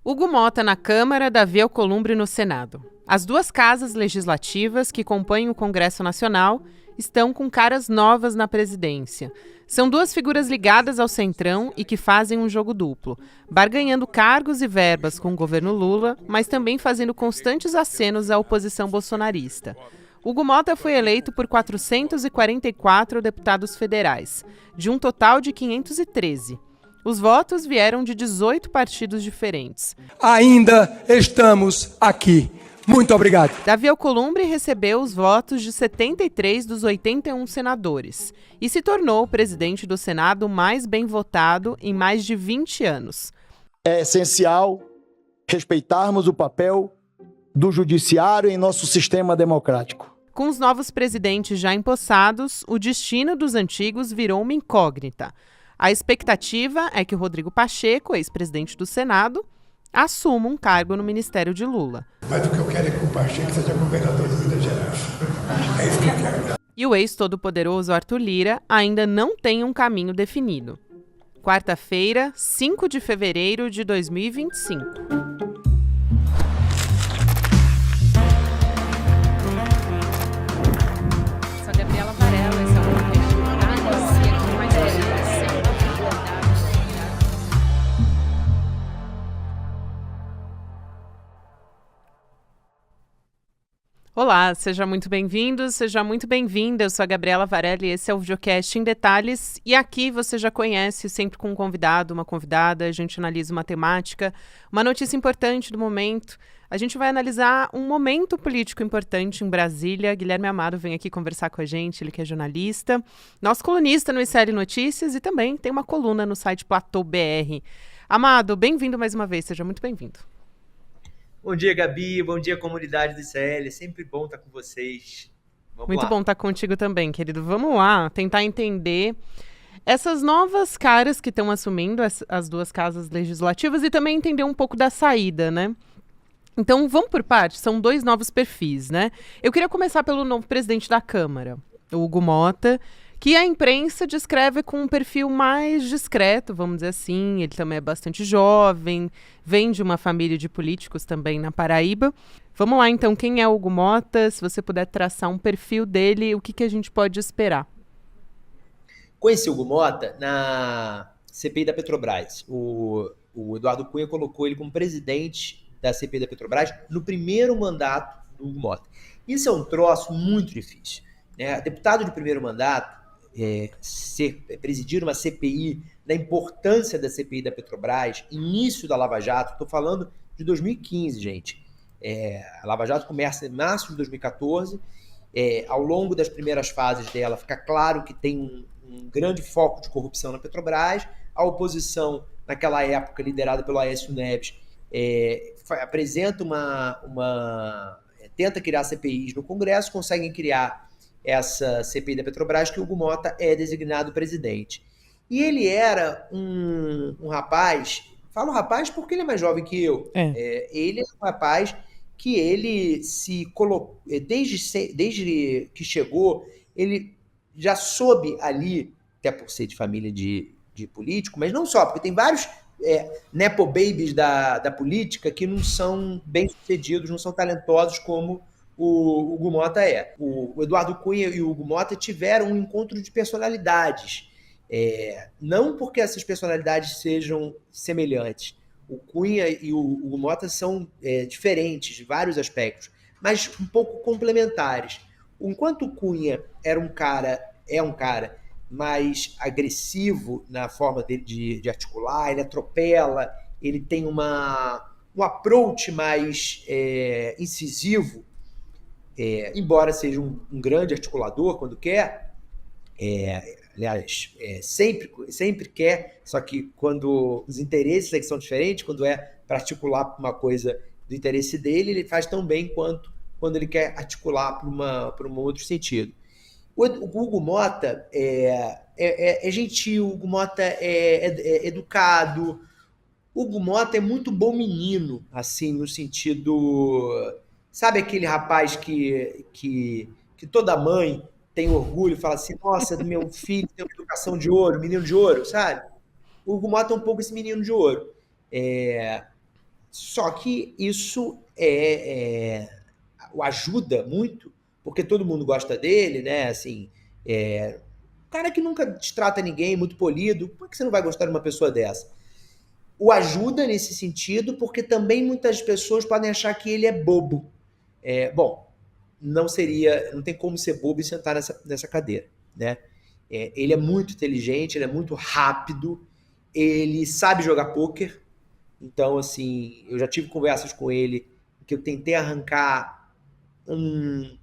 Hugo Motta na Câmara, Davi Alcolumbre no Senado. As duas casas legislativas que compõem o Congresso Nacional estão com caras novas na presidência. São duas figuras ligadas ao Centrão e que fazem um jogo duplo, barganhando cargos e verbas com o governo Lula, mas também fazendo constantes acenos à oposição bolsonarista. Hugo Motta foi eleito por 444 deputados federais, de um total de 513. Os votos vieram de 18 partidos diferentes. Ainda estamos aqui. Muito obrigado. Davi Alcolumbre recebeu os votos de 73 dos 81 senadores e se tornou o presidente do Senado mais bem votado em mais de 20 anos. É essencial respeitarmos o papel do judiciário em nosso sistema democrático. Com os novos presidentes já empossados, o destino dos antigos virou uma incógnita. A expectativa é que o Rodrigo Pacheco, ex-presidente do Senado, assuma um cargo no Ministério de Lula. Mas o que eu quero é que o Pacheco seja governador de Minas Gerais. É isso que eu quero. E o ex-todo-poderoso Arthur Lira ainda não tem um caminho definido. Quarta-feira, 5 de fevereiro de 2025. Sou a Gabriela Varela, esse é o podcast Olá, seja muito bem-vindo, seja muito bem-vinda. Eu sou a Gabriela Varela e esse é o Videocast em Detalhes. E aqui você já conhece, sempre com um convidado, uma convidada, a gente analisa uma temática, uma notícia importante do momento. A gente vai analisar um momento político importante em Brasília. Guilherme Amado vem aqui conversar com a gente, ele que é jornalista, nosso colunista no ICL Notícias e também tem uma coluna no site Platô BR. Amado, bem-vindo mais uma vez, seja muito bem-vindo. Bom dia, Gabi. Bom dia, comunidade do ICL. Sempre bom estar com vocês. Muito bom estar contigo também, querido. Vamos lá, tentar entender essas novas caras que estão assumindo as duas casas legislativas e também entender um pouco da saída, né? Então, vamos por partes. São dois novos perfis, né? Eu queria começar pelo novo presidente da Câmara, o Hugo Motta, que a imprensa descreve com um perfil mais discreto, vamos dizer assim. Ele também é bastante jovem, vem de uma família de políticos também na Paraíba. Vamos lá, então, quem é o Hugo Motta? Se você puder traçar um perfil dele, o que a gente pode esperar? Conheci o Hugo Motta na CPI da Petrobras. O Eduardo Cunha colocou ele como presidente da CPI da Petrobras no primeiro mandato do Hugo Motta. Isso é um troço muito difícil, né? Deputado de primeiro mandato, presidir uma CPI, da importância da CPI da Petrobras, início da Lava Jato, estou falando de 2015, gente. A Lava Jato começa em março de 2014, ao longo das primeiras fases dela fica claro que tem um grande foco de corrupção na Petrobras, a oposição, naquela época, liderada pelo Aécio Neves, apresenta tenta criar CPIs no Congresso, conseguem criar essa CPI da Petrobras, que o Hugo Motta é designado presidente. E ele era um rapaz, falo rapaz porque ele é mais jovem que eu, ele é um rapaz que ele se colocou, desde que chegou, ele já soube ali, até por ser de família de político, mas não só, porque tem vários nepo babies da política que não são bem-sucedidos, não são talentosos como o Hugo Motta é. O Eduardo Cunha e o Hugo Motta tiveram um encontro de personalidades. Não porque essas personalidades sejam semelhantes. O Cunha e o Hugo Motta são diferentes de vários aspectos, mas um pouco complementares. Enquanto o Cunha é um cara mais agressivo na forma dele de articular, ele atropela, ele tem um approach mais incisivo, embora seja um grande articulador quando quer, aliás, sempre quer, só que quando os interesses é que são diferentes, quando é para articular uma coisa do interesse dele, ele faz tão bem quanto quando ele quer articular para um outro sentido. O Hugo Motta é gentil, o Hugo Motta é educado, o Hugo Motta é muito bom menino, assim, no sentido... Sabe aquele rapaz que toda mãe tem orgulho e fala assim, nossa, meu filho tem uma educação de ouro, menino de ouro, sabe? O Hugo Motta é um pouco esse menino de ouro. Só que isso o ajuda muito, porque todo mundo gosta dele, né? Assim, cara que nunca destrata ninguém, muito polido, por que você não vai gostar de uma pessoa dessa? O ajuda nesse sentido, porque também muitas pessoas podem achar que ele é bobo. Bom, não tem como ser bobo e sentar nessa cadeira, né? Ele é muito inteligente, ele é muito rápido, ele sabe jogar pôquer. Então, assim, eu já tive conversas com ele que eu tentei arrancar um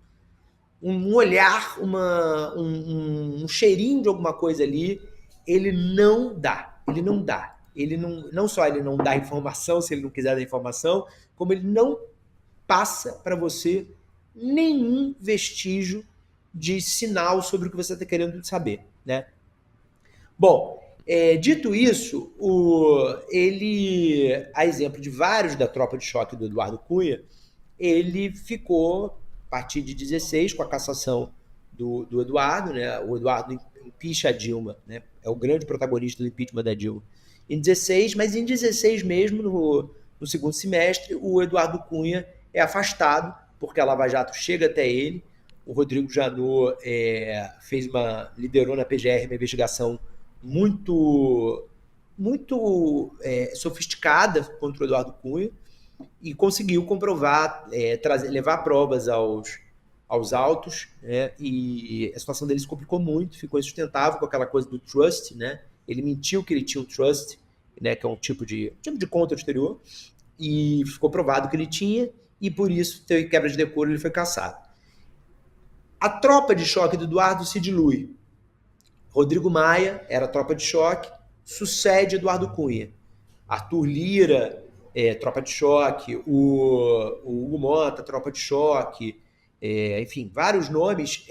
olhar, um cheirinho de alguma coisa ali. Ele não dá. Ele não só ele não dá informação, se ele não quiser dar informação, como ele não passa para você nenhum vestígio de sinal sobre o que você está querendo saber, né? Bom, dito isso, a exemplo de vários da tropa de choque do Eduardo Cunha, ele ficou, a partir de 16, com a cassação do Eduardo, né? O Eduardo impeacha a Dilma, né? É o grande protagonista do impeachment da Dilma. Em 16, mas em 16 mesmo, no segundo semestre, o Eduardo Cunha é afastado, porque a Lava Jato chega até ele. O Rodrigo Janot liderou na PGR uma investigação muito sofisticada contra o Eduardo Cunha e conseguiu comprovar, levar provas aos autos, né? E a situação dele se complicou muito, ficou insustentável com aquela coisa do trust, né? Ele mentiu que ele tinha um trust, né? Que é um tipo de conta exterior, e ficou provado que ele tinha, e por isso, teve quebra de decoro, ele foi cassado. A tropa de choque do Eduardo se dilui. Rodrigo Maia era tropa de choque, sucede Eduardo Cunha. Arthur Lira, tropa de choque, o Hugo Mota, tropa de choque, enfim, vários nomes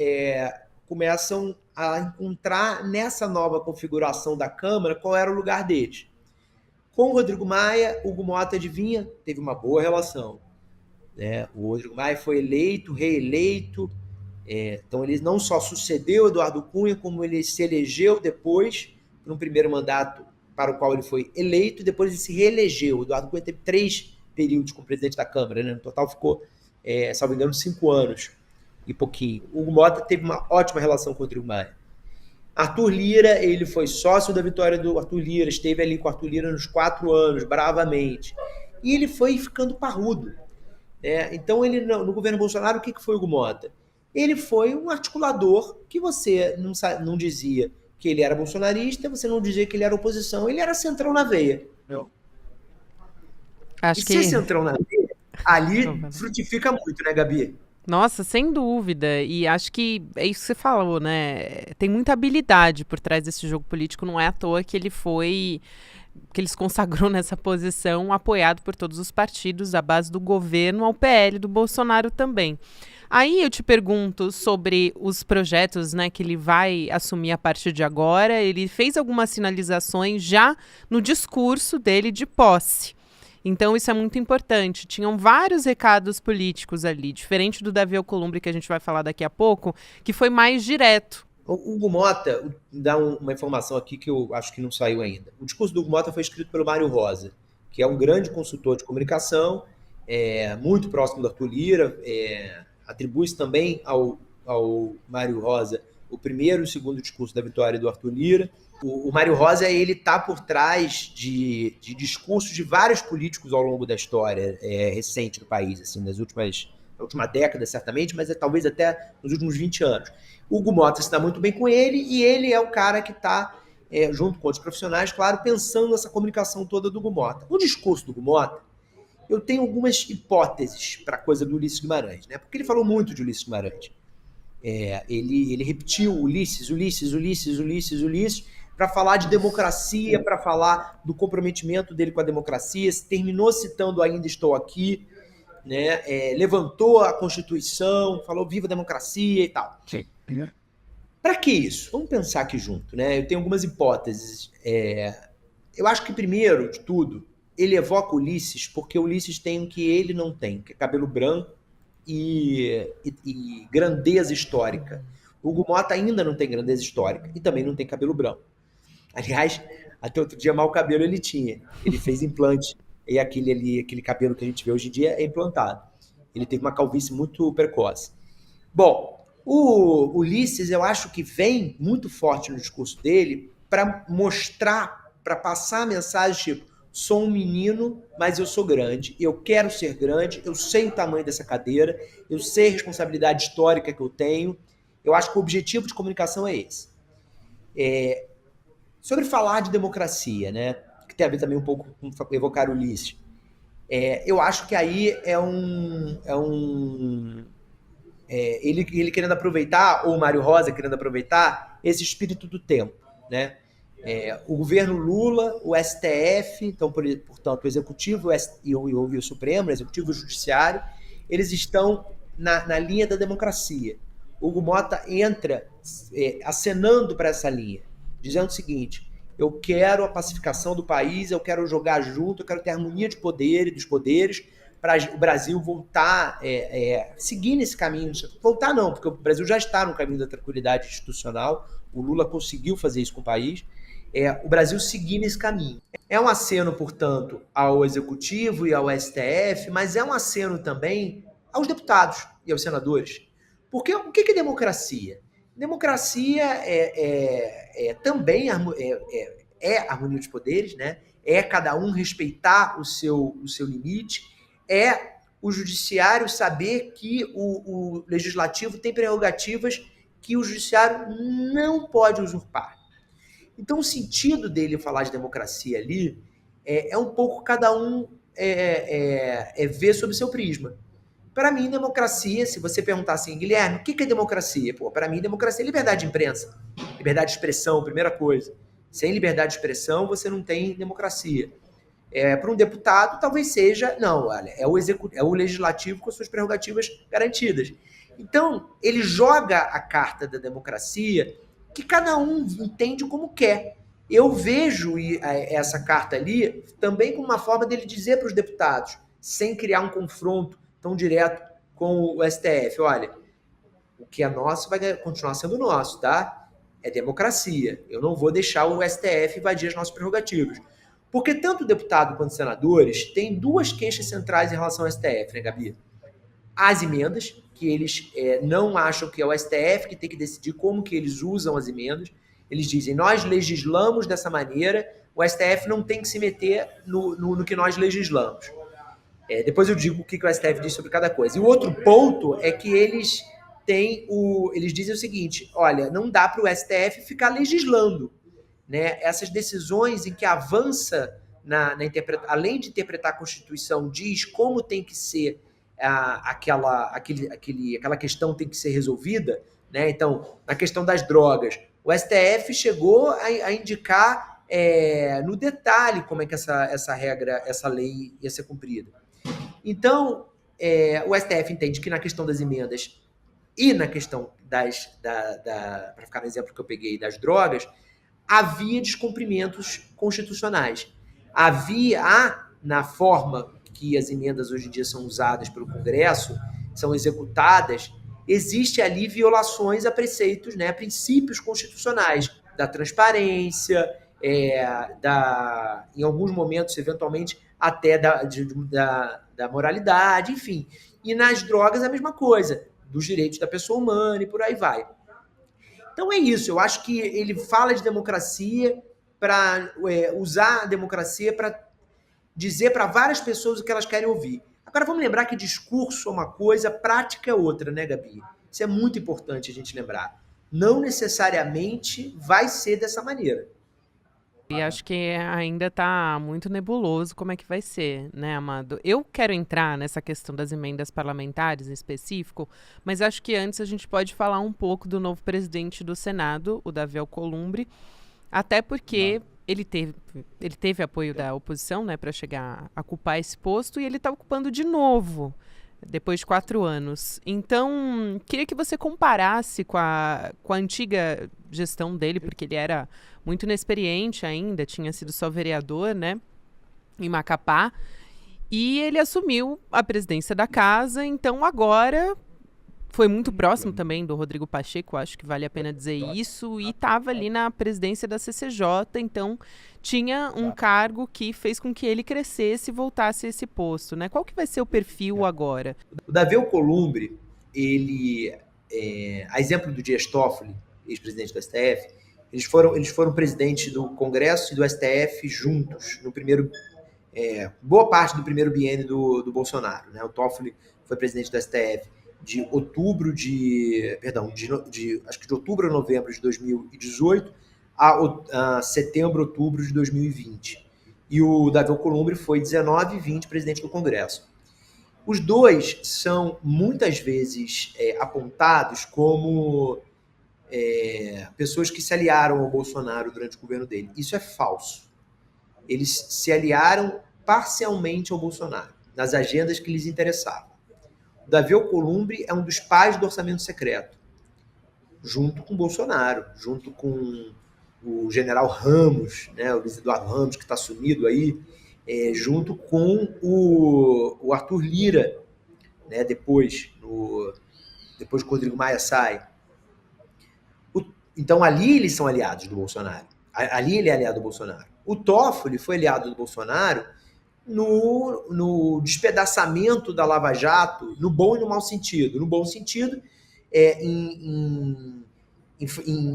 começam a encontrar nessa nova configuração da Câmara qual era o lugar deles. Com o Rodrigo Maia, Hugo Mota, adivinha, teve uma boa relação, né? O Rodrigo Maia foi eleito, reeleito. Então ele não só sucedeu Eduardo Cunha, como ele se elegeu depois, num primeiro mandato para o qual ele foi eleito, e depois ele se reelegeu. O Eduardo Cunha teve 3 períodos como presidente da Câmara, né? No total ficou, salvo engano, 5 anos e pouquinho. O Hugo Mota teve uma ótima relação com o Rodrigo Maia. Arthur Lira, ele foi sócio da vitória do Arthur Lira, esteve ali com o Arthur Lira nos 4 anos, bravamente. E ele foi ficando parrudo. Então, ele no governo Bolsonaro, o que foi o Hugo Mota? Ele foi um articulador que você não dizia que ele era bolsonarista, você não dizia que ele era oposição, ele era centrão na veia. Ser centrão na veia, ali frutifica muito, né, Gabi? Nossa, sem dúvida. E acho que é isso que você falou, né? Tem muita habilidade por trás desse jogo político, não é à toa que ele se consagrou nessa posição, apoiado por todos os partidos, da base do governo ao PL do Bolsonaro também. Aí eu te pergunto sobre os projetos, né, que ele vai assumir a partir de agora. Ele fez algumas sinalizações já no discurso dele de posse. Então isso é muito importante. Tinham vários recados políticos ali, diferente do Davi Alcolumbre, que a gente vai falar daqui a pouco, que foi mais direto. O Hugo Mota, dá uma informação aqui que eu acho que não saiu ainda. O discurso do Hugo Mota foi escrito pelo Mário Rosa, que é um grande consultor de comunicação, muito próximo do Arthur Lira, atribui-se também ao Mário Rosa o primeiro e o segundo discurso da vitória do Arthur Lira. O Mário Rosa, ele está por trás de discursos de vários políticos ao longo da história recente do país, assim, na última década, certamente, mas talvez até nos últimos 20 anos. O Hugo Mota se dá muito bem com ele, e ele é o cara que está, junto com outros profissionais, claro, pensando nessa comunicação toda do Hugo Mota. O discurso do Hugo Mota, eu tenho algumas hipóteses para a coisa do Ulisses Guimarães, né? Porque ele falou muito de Ulisses Guimarães. Ele repetiu Ulisses, para falar de democracia, para falar do comprometimento dele com a democracia, terminou citando Ainda Estou Aqui, né? Levantou a Constituição, falou viva a democracia e tal. Sim. Para que isso? Vamos pensar aqui junto, né? Eu tenho algumas hipóteses. Eu acho que, primeiro de tudo, ele evoca Ulisses porque Ulisses tem o que ele não tem, que é cabelo branco e grandeza histórica. O Hugo Mota ainda não tem grandeza histórica e também não tem cabelo branco. Aliás, até outro dia, mau cabelo ele tinha. Ele fez implante e aquele cabelo que a gente vê hoje em dia é implantado. Ele teve uma calvície muito precoce. Bom, o Ulisses, eu acho que vem muito forte no discurso dele para mostrar, para passar a mensagem tipo, sou um menino, mas eu sou grande, eu quero ser grande, eu sei o tamanho dessa cadeira, eu sei a responsabilidade histórica que eu tenho. Eu acho que o objetivo de comunicação é esse. Sobre falar de democracia, né, que tem a ver também um pouco com evocar o Ulisses, eu acho que aí ele querendo aproveitar, ou o Mário Rosa querendo aproveitar, esse espírito do tempo, né? O governo Lula, o STF, então, portanto, o Executivo e o Supremo, o Executivo e o Judiciário, eles estão na linha da democracia. O Hugo Mota entra acenando para essa linha, dizendo o seguinte: eu quero a pacificação do país, eu quero jogar junto, eu quero ter harmonia de dos poderes, para o Brasil voltar, seguir nesse caminho. Voltar não, porque o Brasil já está no caminho da tranquilidade institucional, o Lula conseguiu fazer isso com o país, o Brasil seguir nesse caminho. É um aceno, portanto, ao Executivo e ao STF, mas é um aceno também aos deputados e aos senadores. Porque o que é democracia? Democracia também harmonia dos poderes, né? É cada um respeitar o seu limite, é o judiciário saber que o legislativo tem prerrogativas que o judiciário não pode usurpar. Então, o sentido dele falar de democracia ali é um pouco cada um ver sob o seu prisma. Para mim, democracia, se você perguntar assim, Guilherme, o que é democracia? Para mim, democracia é liberdade de imprensa, liberdade de expressão, primeira coisa. Sem liberdade de expressão, você não tem democracia. Para um deputado, talvez seja, não, olha, é o legislativo com as suas prerrogativas garantidas. Então, ele joga a carta da democracia que cada um entende como quer. Eu vejo essa carta ali também como uma forma dele dizer para os deputados, sem criar um confronto tão direto com o STF, olha, o que é nosso vai continuar sendo nosso, tá? É democracia. Eu não vou deixar o STF invadir as nossas prerrogativas. Porque tanto deputado quanto senadores têm duas queixas centrais em relação ao STF, né, Gabi? As emendas, que eles não acham que é o STF que tem que decidir como que eles usam as emendas. Eles dizem, nós legislamos dessa maneira, o STF não tem que se meter no que nós legislamos. Depois eu digo o que o STF diz sobre cada coisa. E o outro ponto é que eles dizem o seguinte, olha, não dá para o STF ficar legislando, né? Essas decisões em que avança, além de interpretar a Constituição, diz como tem que ser aquela questão tem que ser resolvida, né? Então, na questão das drogas, o STF chegou a indicar no detalhe como é que essa regra, essa lei ia ser cumprida. Então, o STF entende que na questão das emendas e na questão para ficar no exemplo que eu peguei, das drogas, havia descumprimentos constitucionais. Há, na forma que as emendas hoje em dia são usadas pelo Congresso, são executadas, existe ali violações a preceitos, né, a princípios constitucionais, da transparência, em alguns momentos, eventualmente, até da moralidade, enfim. E nas drogas a mesma coisa, dos direitos da pessoa humana e por aí vai. Então é isso, eu acho que ele fala de democracia para usar a democracia para dizer para várias pessoas o que elas querem ouvir. Agora vamos lembrar que discurso é uma coisa, prática é outra, né, Gabi? Isso é muito importante a gente lembrar. Não necessariamente vai ser dessa maneira. E acho que ainda está muito nebuloso como é que vai ser, né, Amado? Eu quero entrar nessa questão das emendas parlamentares em específico, mas acho que antes a gente pode falar um pouco do novo presidente do Senado, o Davi Alcolumbre, até porque ele teve apoio da oposição, né, para chegar a ocupar esse posto, e ele está ocupando de novo, depois de 4 anos. Então, queria que você comparasse com a antiga gestão dele, porque ele era muito inexperiente ainda, tinha sido só vereador, né, em Macapá, e ele assumiu a presidência da casa. Então agora foi muito próximo também do Rodrigo Pacheco, acho que vale a pena dizer isso, e estava ali na presidência da CCJ, então tinha um cargo que fez com que ele crescesse e voltasse a esse posto, né? Qual que vai ser o perfil agora? O Davi Alcolumbre, ele, a exemplo do Dias Toffoli, ex-presidente do STF, eles foram presidentes do Congresso e do STF juntos, no primeiro, boa parte do primeiro biênio do Bolsonaro, né? O Toffoli foi presidente do STF de outubro acho que de outubro a novembro de 2018 a setembro, outubro de 2020. E o Davi Alcolumbre foi 19 e 20 presidente do Congresso. Os dois são muitas vezes apontados como pessoas que se aliaram ao Bolsonaro durante o governo dele. Isso é falso. Eles se aliaram parcialmente ao Bolsonaro, nas agendas que lhes interessavam. O Davi Alcolumbre é um dos pais do orçamento secreto, junto com o Bolsonaro, junto com o general Ramos, né, o Luiz Eduardo Ramos, que está sumido aí, junto com o Arthur Lira, né, depois que o Rodrigo Maia sai. Então ali eles são aliados do Bolsonaro. Ali ele é aliado do Bolsonaro. O Toffoli foi aliado do Bolsonaro no despedaçamento da Lava Jato, no bom e no mau sentido. No bom sentido, em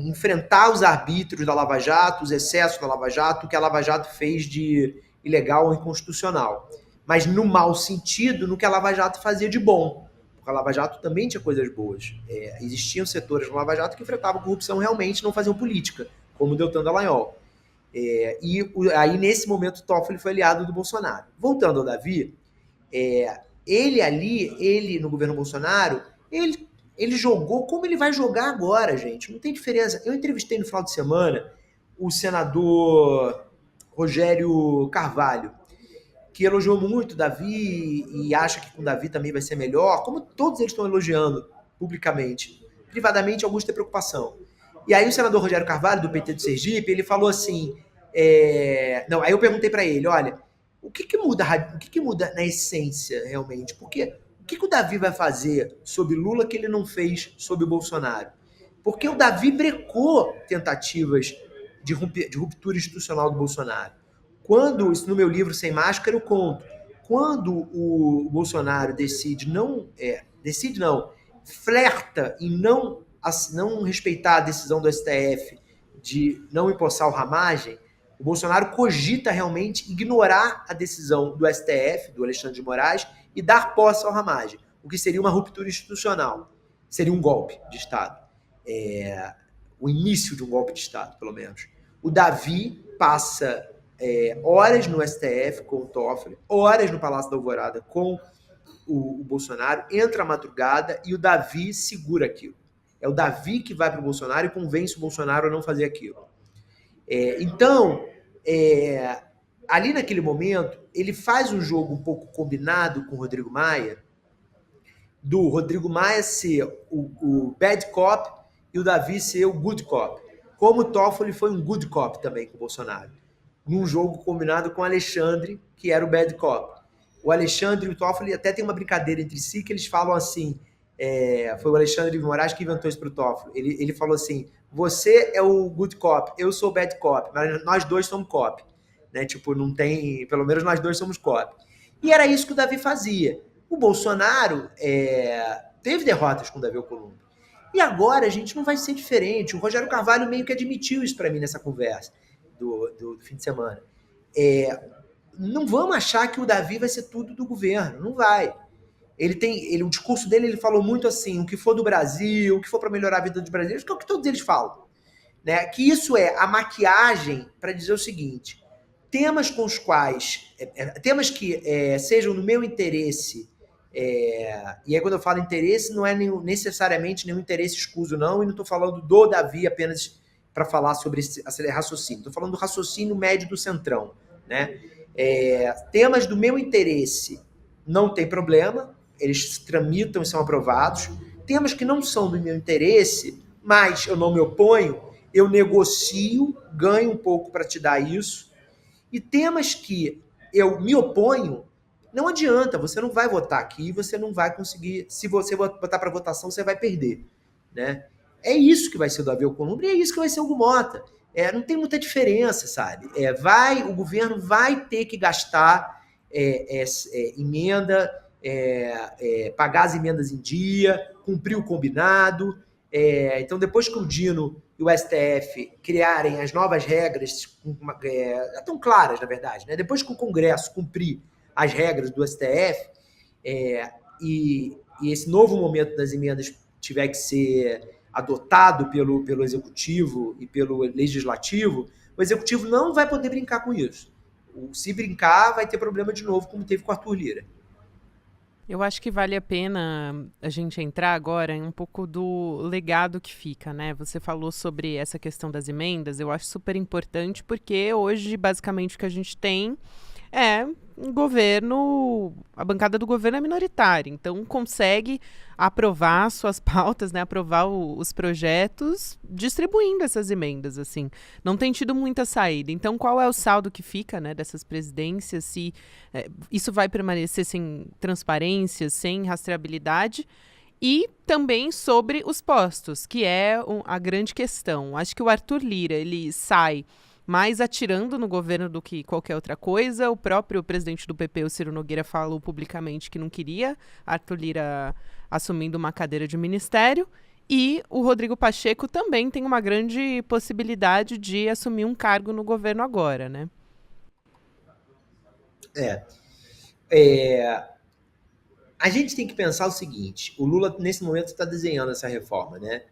enfrentar os arbítrios da Lava Jato, os excessos da Lava Jato, o que a Lava Jato fez de ilegal ou inconstitucional. Mas no mau sentido, no que a Lava Jato fazia de bom. Porque a Lava Jato também tinha coisas boas. Existiam setores no Lava Jato que enfrentavam corrupção realmente, não faziam política, como o Deltan Dallagnol. E aí, nesse momento, o Toffoli foi aliado do Bolsonaro. Voltando ao Davi, ele no governo Bolsonaro, ele jogou como ele vai jogar agora, gente. Não tem diferença. Eu entrevistei no final de semana o senador Rogério Carvalho, que elogiou muito o Davi e acha que com o Davi também vai ser melhor, como todos eles estão elogiando publicamente. Privadamente, alguns têm preocupação. E aí o senador Rogério Carvalho, do PT do Sergipe, ele falou assim... aí eu perguntei para ele, olha, o que muda na essência, realmente? Porque o que o Davi vai fazer sob Lula que ele não fez sob o Bolsonaro? Porque o Davi brecou tentativas de ruptura institucional do Bolsonaro. Isso no meu livro Sem Máscara eu conto. Quando o Bolsonaro flerta em não respeitar a decisão do STF de não empossar o Ramagem, o Bolsonaro cogita realmente ignorar a decisão do STF, do Alexandre de Moraes, e dar posse ao Ramagem, o que seria uma ruptura institucional. Seria um golpe de Estado. O início de um golpe de Estado, pelo menos. O Davi passa horas no STF com o Toffoli, horas no Palácio da Alvorada com o Bolsonaro, entra à madrugada e o Davi segura aquilo. É o Davi que vai para o Bolsonaro e convence o Bolsonaro a não fazer aquilo. Então, ali naquele momento, ele faz um jogo um pouco combinado com o Rodrigo Maia, do Rodrigo Maia ser o bad cop e o Davi ser o good cop. Como o Toffoli foi um good cop também com o Bolsonaro. Num jogo combinado com o Alexandre, que era o bad cop. O Alexandre e o Toffoli até tem uma brincadeira entre si, que eles falam assim, foi o Alexandre de Moraes que inventou isso para o Toffoli. Ele falou assim, você é o good cop, eu sou o bad cop, mas nós dois somos cop. Né? Tipo, não tem... Pelo menos nós dois somos cop. E era isso que o Davi fazia. O Bolsonaro teve derrotas com o Davi Alcolumbre. E agora a gente não vai ser diferente. O Rogério Carvalho meio que admitiu isso para mim nessa conversa do fim de semana. Não vamos achar que o Davi vai ser tudo do governo. Não vai. O discurso dele, ele falou muito assim, o que for do Brasil, o que for para melhorar a vida dos brasileiros, que é o que todos eles falam. Né? Que isso é a maquiagem para dizer o seguinte, temas com os quais, temas que sejam no meu interesse, e aí quando eu falo interesse, não é necessariamente nenhum interesse escuso, não, e não estou falando do Davi apenas para falar sobre esse raciocínio, estou falando do raciocínio médio do centrão. Né? Temas do meu interesse não tem problema, eles tramitam e são aprovados. Temas que não são do meu interesse, mas eu não me oponho, eu negocio, ganho um pouco para te dar isso. E temas que eu me oponho, Não adianta, você não vai votar aqui, você não vai conseguir. Se você botar para votação, você vai perder, né? É isso que vai ser o Davi Alcolumbre e é isso que vai ser o Hugo Mota. Não tem muita diferença, sabe? O governo vai ter que gastar emenda, pagar as emendas em dia, cumprir o combinado. Então, depois que o Dino e o STF criarem as novas regras, tão claras, na verdade, né? Depois que o Congresso cumprir as regras do STF, e esse novo momento das emendas tiver que ser adotado pelo Executivo e pelo Legislativo, o Executivo não vai poder brincar com isso. Se brincar, vai ter problema de novo, como teve com o Arthur Lira. Eu acho que vale a pena a gente entrar agora em um pouco do legado que fica, né? Você falou sobre essa questão das emendas, eu acho super importante porque hoje, basicamente, o que a gente tem é um governo, a bancada do governo é minoritária, então consegue aprovar suas pautas, né, aprovar os projetos, distribuindo essas emendas, assim. Não tem tido muita saída. Então, qual é o saldo que fica, né, dessas presidências? Se isso vai permanecer sem transparência, sem rastreabilidade? E também sobre os postos, que é a grande questão. Acho que o Arthur Lira, ele sai mais atirando no governo do que qualquer outra coisa. O próprio presidente do PP, o Ciro Nogueira, falou publicamente que não queria Arthur Lira assumindo uma cadeira de ministério. E o Rodrigo Pacheco também tem uma grande possibilidade de assumir um cargo no governo agora, né? A gente tem que pensar o seguinte, o Lula, nesse momento, está desenhando essa reforma, né?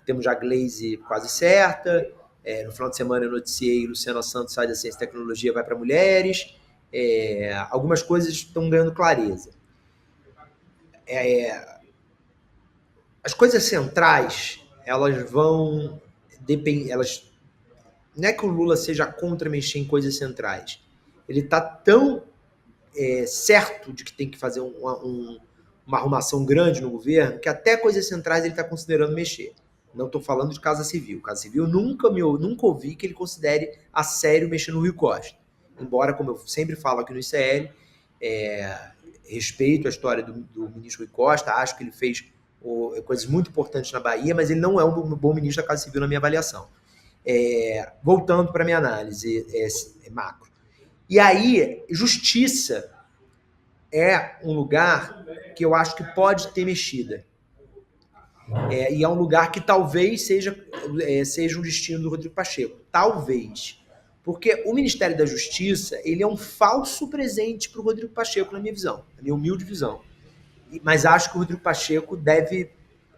Temos já a Glaze quase certa. No final de semana eu noticiei Luciana Santos sai da Ciência e Tecnologia, vai para Mulheres. Algumas coisas estão ganhando clareza. As coisas centrais, elas vão depender. Não é que o Lula seja contra mexer em coisas centrais. Ele está tão certo de que tem que fazer uma arrumação grande no governo que até coisas centrais ele está considerando mexer. Não estou falando de Casa Civil. Casa Civil nunca ouvi que ele considere a sério mexer no Rui Costa. Embora, como eu sempre falo aqui no ICL, respeito a história do ministro Rui Costa, acho que ele fez coisas muito importantes na Bahia, mas ele não é um bom ministro da Casa Civil na minha avaliação. Voltando para a minha análise macro. E aí, justiça é um lugar que eu acho que pode ter mexida. E é um lugar que talvez seja um destino do Rodrigo Pacheco. Talvez. Porque o Ministério da Justiça, ele é um falso presente para o Rodrigo Pacheco, na minha visão, na minha humilde visão. Mas acho que o Rodrigo Pacheco deve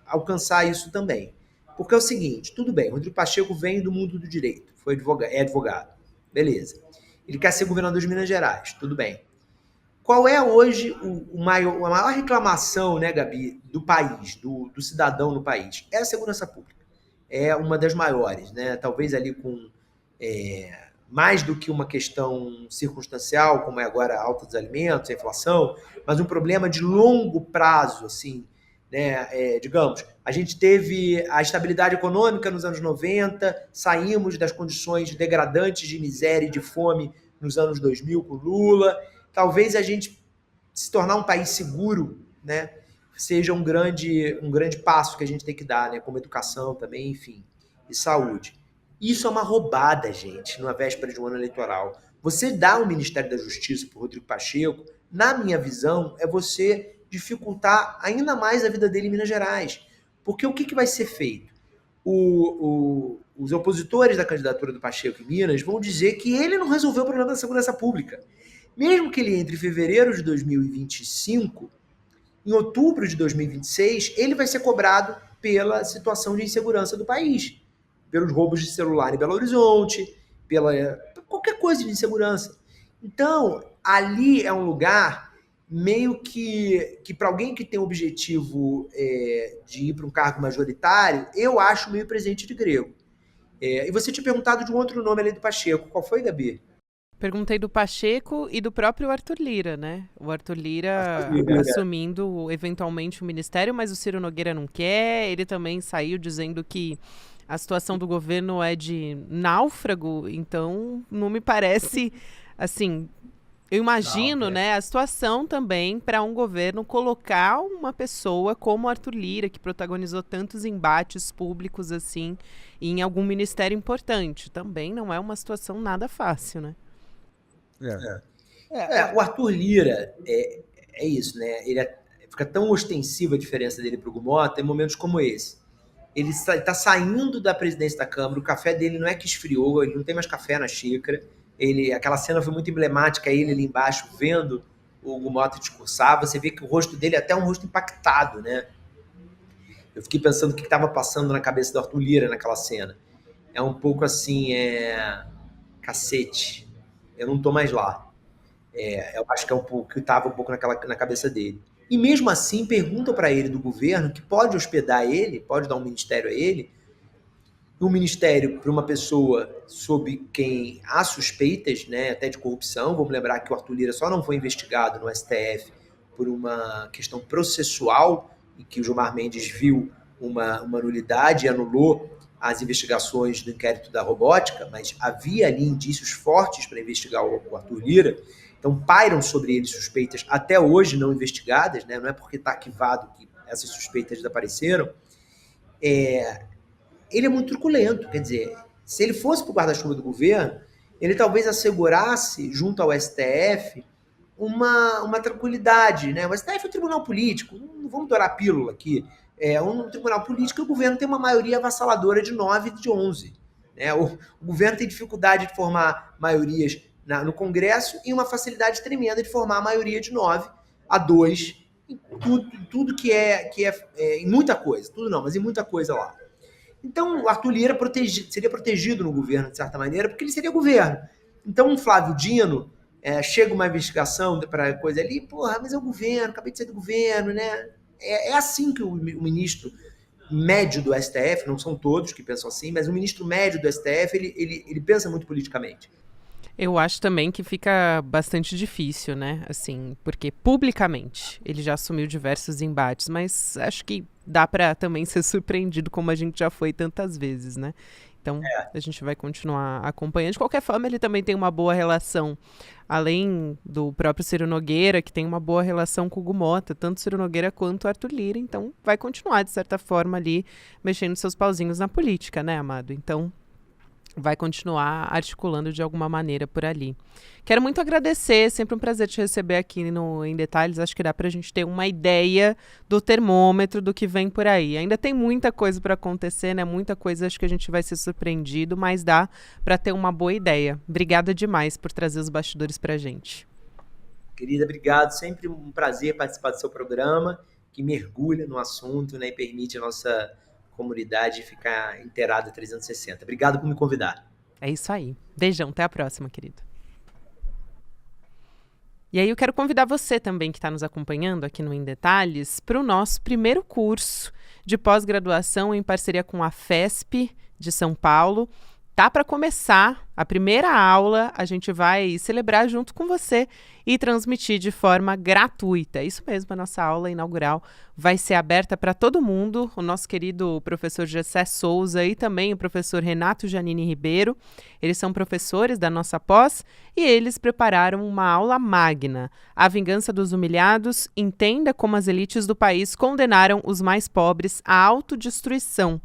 alcançar isso também. Porque é o seguinte, tudo bem, o Rodrigo Pacheco vem do mundo do direito, é advogado, beleza. Ele quer ser governador de Minas Gerais, tudo bem. Qual é hoje a maior reclamação, né, Gabi, do país, do cidadão no país? É a segurança pública. É uma das maiores, né? Talvez ali com mais do que uma questão circunstancial, como é agora a alta dos alimentos, a inflação, mas um problema de longo prazo, assim, né? Digamos, a gente teve a estabilidade econômica nos anos 90, saímos das condições degradantes de miséria e de fome nos anos 2000 com Lula. Talvez a gente se tornar um país seguro, né, seja um grande passo que a gente tem que dar, né, como educação também, enfim, e saúde. Isso é uma roubada, gente, na véspera de um ano eleitoral. Você dá o Ministério da Justiça para o Rodrigo Pacheco, na minha visão, é você dificultar ainda mais a vida dele em Minas Gerais. Porque o que vai ser feito? Os opositores da candidatura do Pacheco em Minas vão dizer que ele não resolveu o problema da segurança pública. Mesmo que ele entre em fevereiro de 2025, em outubro de 2026, ele vai ser cobrado pela situação de insegurança do país, pelos roubos de celular em Belo Horizonte, pela qualquer coisa de insegurança. Então, ali é um lugar meio que para alguém que tem o objetivo de ir para um cargo majoritário, eu acho meio presente de grego. E você tinha perguntado de um outro nome além do Pacheco. Qual foi, Gabi? Perguntei do Pacheco e do próprio Arthur Lira, né? O Arthur Lira assumindo eventualmente o ministério, mas o Ciro Nogueira não quer. Ele também saiu dizendo que a situação do governo é de náufrago, então não me parece, assim... Eu imagino, né, a situação também para um governo colocar uma pessoa como Arthur Lira, que protagonizou tantos embates públicos assim, em algum ministério importante. Também não é uma situação nada fácil, né? O Arthur Lira é isso, né? Fica tão ostensiva a diferença dele para o Gumota em momentos como esse. Ele está saindo da presidência da Câmara, o café dele não é que esfriou, ele não tem mais café na xícara. Aquela cena foi muito emblemática, ele ali embaixo vendo o Gumota discursar. Você vê que o rosto dele é até um rosto impactado, né? Eu fiquei pensando o que estava passando na cabeça do Arthur Lira naquela cena. É um pouco assim, cacete, eu não tô mais lá. Eu acho que é um pouco que estava um pouco na cabeça dele. E mesmo assim perguntam para ele do governo que pode hospedar ele, pode dar um ministério a ele, um ministério para uma pessoa sob quem há suspeitas, né, até de corrupção. Vamos lembrar que o Arthur Lira só não foi investigado no STF por uma questão processual, em que o Gilmar Mendes viu uma nulidade e anulou as investigações do inquérito da robótica, mas havia ali indícios fortes para investigar o Arthur Lira. Então pairam sobre ele suspeitas até hoje não investigadas, né? Não é porque está arquivado que essas suspeitas desapareceram. Ele é muito truculento, quer dizer, se ele fosse para o guarda-chuva do governo, ele talvez assegurasse, junto ao STF, uma tranquilidade, né? O STF é um tribunal político, não vamos dourar a pílula aqui, um tribunal político e o governo tem uma maioria avassaladora de 9 de 11. Né? O governo tem dificuldade de formar maiorias no Congresso e uma facilidade tremenda de formar a maioria de 9 a 2, em tudo que em muita coisa, tudo não, mas em muita coisa lá. Então, o Arthur Lira seria protegido no governo, de certa maneira, porque ele seria governo. Então, um Flávio Dino, chega uma investigação para coisa ali, porra, mas é o governo, acabei de sair do governo, né? É assim que o ministro médio do STF, não são todos que pensam assim, mas o ministro médio do STF, ele pensa muito politicamente. Eu acho também que fica bastante difícil, né? Assim, porque publicamente ele já assumiu diversos embates, mas acho que dá para também ser surpreendido como a gente já foi tantas vezes, né? Então, a gente vai continuar acompanhando. De qualquer forma, ele também tem uma boa relação, além do próprio Ciro Nogueira, que tem uma boa relação com o Gumota, tanto Ciro Nogueira quanto o Arthur Lira. Então, vai continuar, de certa forma, ali, mexendo seus pauzinhos na política, né, Amado? Então, vai continuar articulando de alguma maneira por ali. Quero muito agradecer, sempre um prazer te receber aqui no Em Detalhes. Acho que dá pra gente ter uma ideia do termômetro do que vem por aí. Ainda tem muita coisa para acontecer, né? Muita coisa, acho que a gente vai ser surpreendido, mas dá para ter uma boa ideia. Obrigada demais por trazer os bastidores pra gente. Querida, obrigado. Sempre um prazer participar do seu programa, que mergulha no assunto, né, e permite a nossa comunidade ficar inteirada 360. Obrigado por me convidar. É isso aí. Beijão, até a próxima, querido. E aí eu quero convidar você também que está nos acompanhando aqui no Em Detalhes para o nosso primeiro curso de pós-graduação em parceria com a FESP de São Paulo. Tá para começar a primeira aula, a gente vai celebrar junto com você e transmitir de forma gratuita. É isso mesmo, a nossa aula inaugural vai ser aberta para todo mundo. O nosso querido professor Gessé Souza e também o professor Renato Janine Ribeiro, eles são professores da nossa pós e eles prepararam uma aula magna. A vingança dos humilhados, entenda como as elites do país condenaram os mais pobres à autodestruição.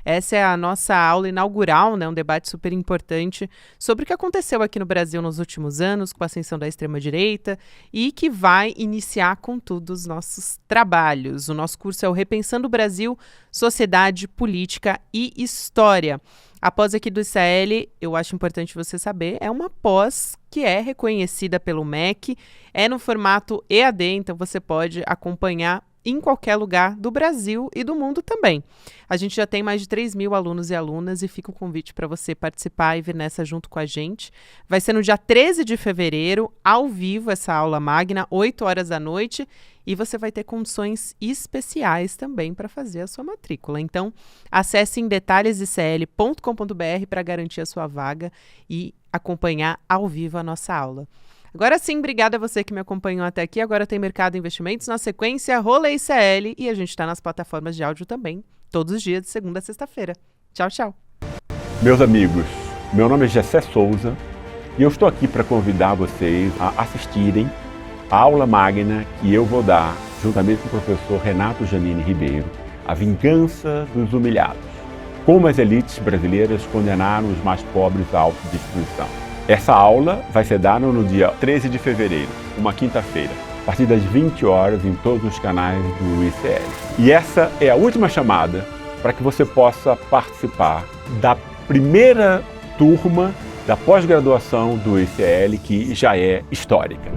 Essa é a nossa aula inaugural, né, um debate super importante sobre o que aconteceu aqui no Brasil nos últimos anos com a ascensão da extrema-direita e que vai iniciar com tudo os nossos trabalhos. O nosso curso é o Repensando o Brasil, Sociedade, Política e História. A pós aqui do ICL, eu acho importante você saber, é uma pós que é reconhecida pelo MEC, é no formato EAD, então você pode acompanhar em qualquer lugar do Brasil e do mundo também. A gente já tem mais de 3.000 alunos e alunas e fica o convite para você participar e vir nessa junto com a gente. Vai ser no dia 13 de fevereiro, ao vivo, essa aula magna, 8 horas da noite, e você vai ter condições especiais também para fazer a sua matrícula. Então, acesse em detalhesicl.com.br para garantir a sua vaga e acompanhar ao vivo a nossa aula. Agora sim, obrigada a você que me acompanhou até aqui. Agora tem Mercado e Investimentos, na sequência Rolê ICL e a gente está nas plataformas de áudio também, todos os dias, de segunda a sexta-feira. Tchau, tchau. Meus amigos, meu nome é Gessé Souza, E eu estou aqui para convidar vocês a assistirem a aula magna que eu vou dar, juntamente com o professor Renato Janine Ribeiro, A Vingança dos Humilhados. Como as elites brasileiras condenaram os mais pobres à autodestruição. Essa aula vai ser dada no dia 13 de fevereiro, uma quinta-feira, a partir das 20 horas em todos os canais do ICL. E essa é a última chamada para que você possa participar da primeira turma da pós-graduação do ICL, que já é histórica.